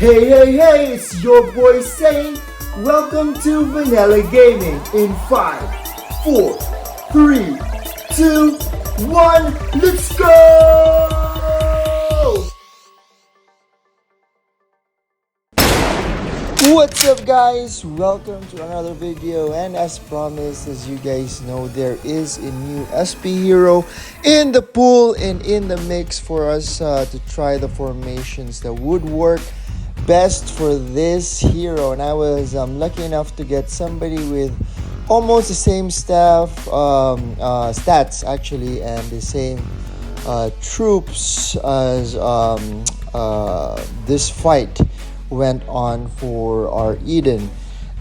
Hey, hey, hey, it's your boy Saint. Welcome to Vanilla Gaming in 5, 4, 3, 2, 1, let's go! What's up guys? Welcome to another video, and as promised, as you guys know, there is a new SP hero in the pool and in the mix for us to try the formations that would work best for this hero. And I was lucky enough to get somebody with almost the same stats actually, and the same troops as this fight went on for our Eden.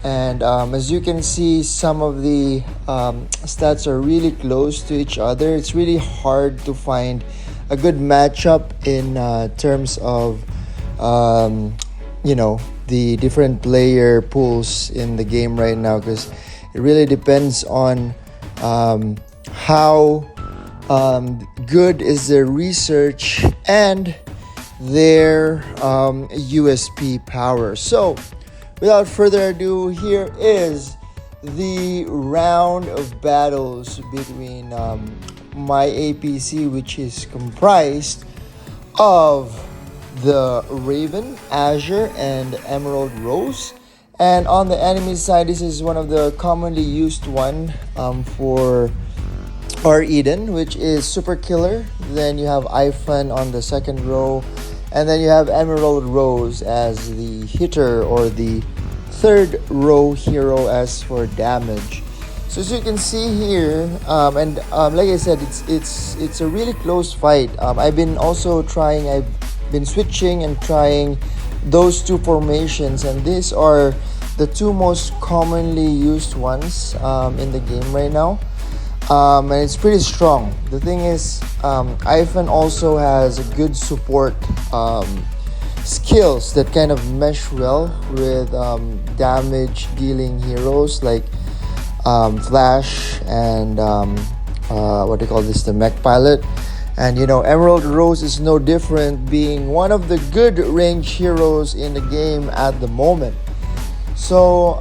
And as you can see, some of the stats are really close to each other. It's really hard to find a good matchup in terms of the different player pools in the game right now, because it really depends on how good is their research and their USP power. So without further ado, here is the round of battles between my APC, which is comprised of the Raven, Azure, and Emerald Rose. And on the enemy side, this is one of the commonly used one for our Eden, which is Super Killer. Then you have Iphone on the second row, and then you have Emerald Rose as the hitter, or the third row hero as for damage. So as you can see here, like I said, it's a really close fight. I've been switching and trying those two formations, and these are the two most commonly used ones in the game right now. And it's pretty strong. The thing is, Iphone also has a good support skills that kind of mesh well with damage dealing heroes like Flash and the mech pilot. And Emerald Rose is no different, being one of the good range heroes in the game at the moment. So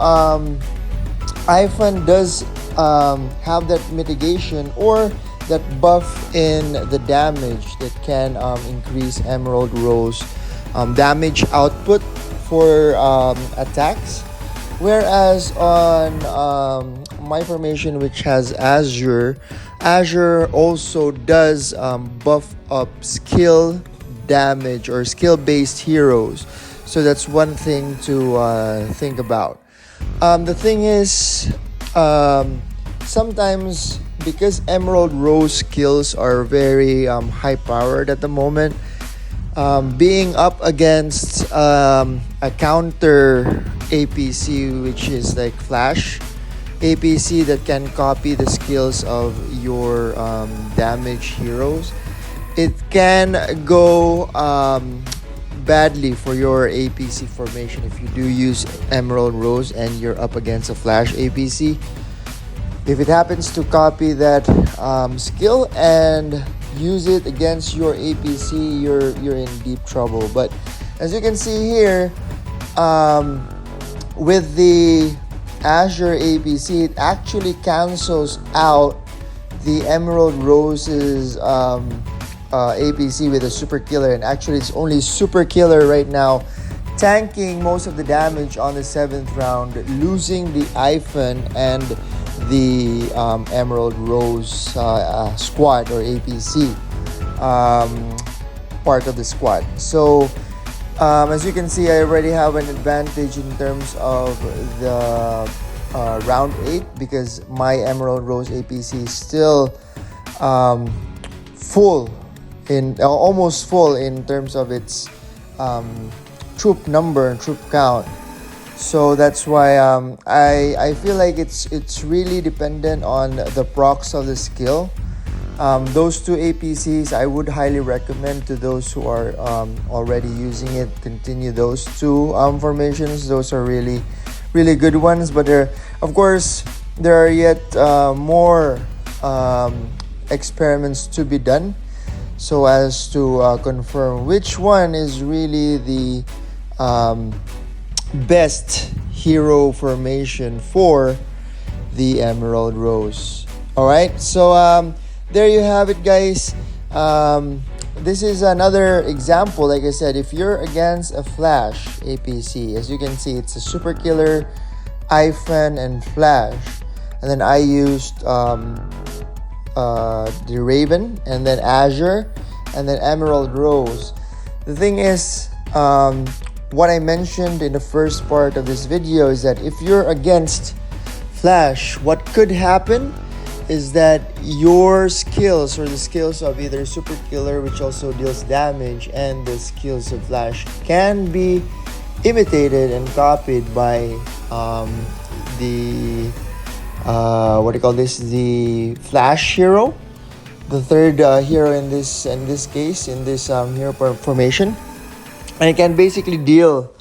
Iphone does have that mitigation, or that buff in the damage that can increase Emerald Rose damage output for attacks. Whereas on my formation, which has Azure also does buff up skill damage or skill based heroes. So that's one thing to think about. The thing is, sometimes, because Emerald Rose skills are very high powered at the moment, being up against a counter APC, which is like Flash APC, that can copy the skills of your damage heroes, it can go badly for your APC formation if you do use Emerald Rose and you're up against a Flash APC. If it happens to copy that skill and use it against your APC, you're in deep trouble. But as you can see here, with the Azure APC, it actually cancels out the Emerald Rose's APC with a Super Killer, and actually it's only Super Killer right now tanking most of the damage on the 7th round, losing the Iphone and the Emerald Rose squad, or APC part of the squad. So as you can see, I already have an advantage in terms of the round 8, because my Emerald Rose APC is still almost full in terms of its troop number and troop count. So that's why I feel like it's really dependent on the procs of the skill. Those two APCs I would highly recommend to those who are already using it. Continue those two formations. Those are really, really good ones. But there are yet more experiments to be done, so as to confirm which one is really the um, best hero formation for the Emerald Rose. All right, so there you have it, guys. This is another example. Like I said, if you're against a Flash APC, as you can see, it's a Super Killer, Ivan, and Flash. And then I used the Raven, and then Azure, and then Emerald Rose. The thing is, what I mentioned in the first part of this video is that if you're against Flash, what could happen is that your skills, or the skills of either Super Killer, which also deals damage, and the skills of Flash can be imitated and copied by the what do you call this? The Flash hero, the third hero in this case, in this hero formation, and it can basically deal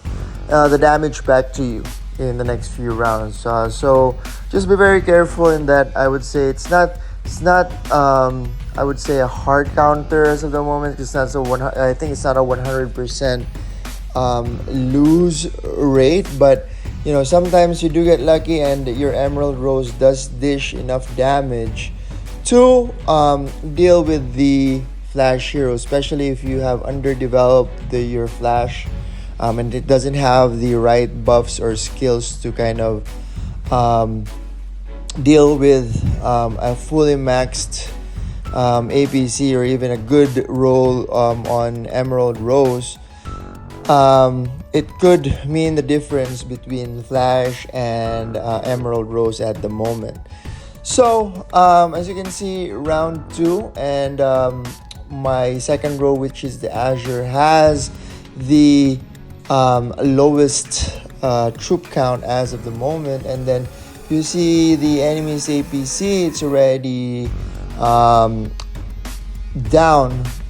the damage back to you in the next few rounds. So just be very careful in that. I would say it's not I would say a hard counter as of the moment. It's not so I think it's not a 100% lose rate, but you know, sometimes you do get lucky and your Emerald Rose does dish enough damage to deal with the Flash hero, especially if you have underdeveloped your Flash, and it doesn't have the right buffs or skills to kind of deal with a fully maxed APC, or even a good roll on Emerald Rose. It could mean the difference between Flash and Emerald Rose at the moment. So as you can see, round 2, and my second row, which is the Azure, has the lowest troop count as of the moment. And then you see the enemy's APC, it's already down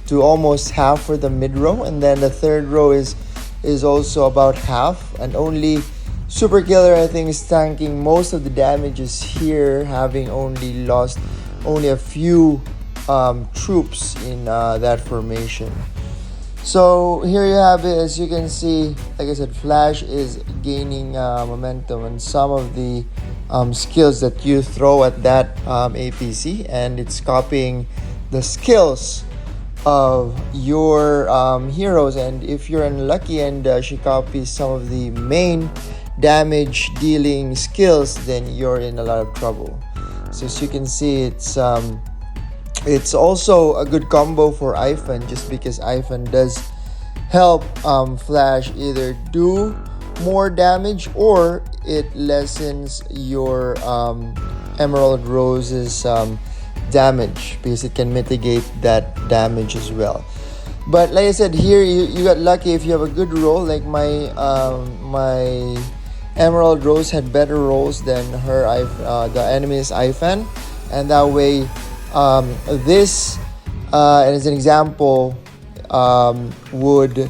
to almost half for the mid row, and then the third row is also about half, and only Super Killer, I think, is tanking most of the damages here, having only lost a few troops in that formation. So here you have it. As you can see, like I said, Flash is gaining momentum on some of the skills that you throw at that APC, and it's copying the skills of your heroes. And if you're unlucky and she copies some of the main damage dealing skills, then you're in a lot of trouble. So as you can see, it's also a good combo for Ivan, just because Ivan does help Flash either do more damage, or it lessens your Emerald Rose's damage, because it can mitigate that damage as well. But like I said, here you got lucky if you have a good roll. Like my Emerald Rose had better rolls than her the enemy's Ivan, and that way this as an example would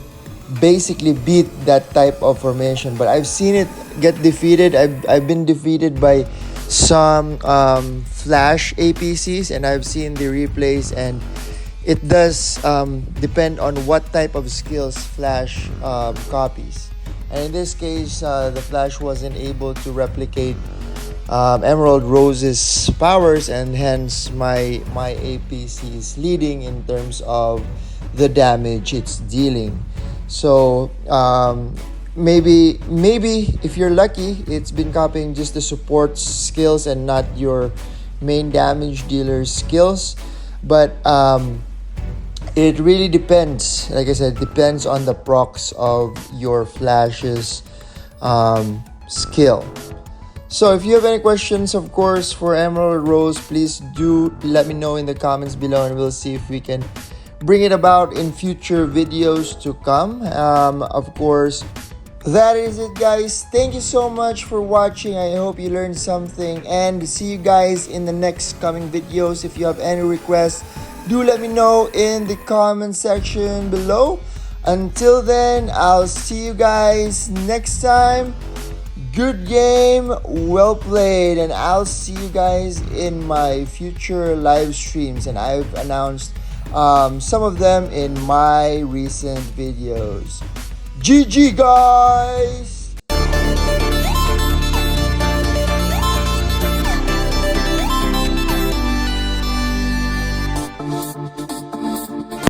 basically beat that type of formation. But I've seen it get defeated. I've been defeated by some Flash APCs, and I've seen the replays, and it does depend on what type of skills Flash copies. And in this case, the Flash wasn't able to replicate Emerald Rose's powers, and hence my APC is leading in terms of the damage it's dealing. So maybe if you're lucky, it's been copying just the support skills and not your main damage dealer skills. But it really depends. Like I said, it depends on the procs of your Flash's skill. So if you have any questions, of course, for Emerald Rose, please do let me know in the comments below, and we'll see if we can bring it about in future videos to come. Of course, that is it, guys. Thank you so much for watching. I hope you learned something, and see you guys in the next coming videos. If you have any requests, do let me know in the comment section below. Until then, I'll see you guys next time. Good game, well played, and I'll see you guys in my future live streams, and I've announced some of them in my recent videos. GG, guys!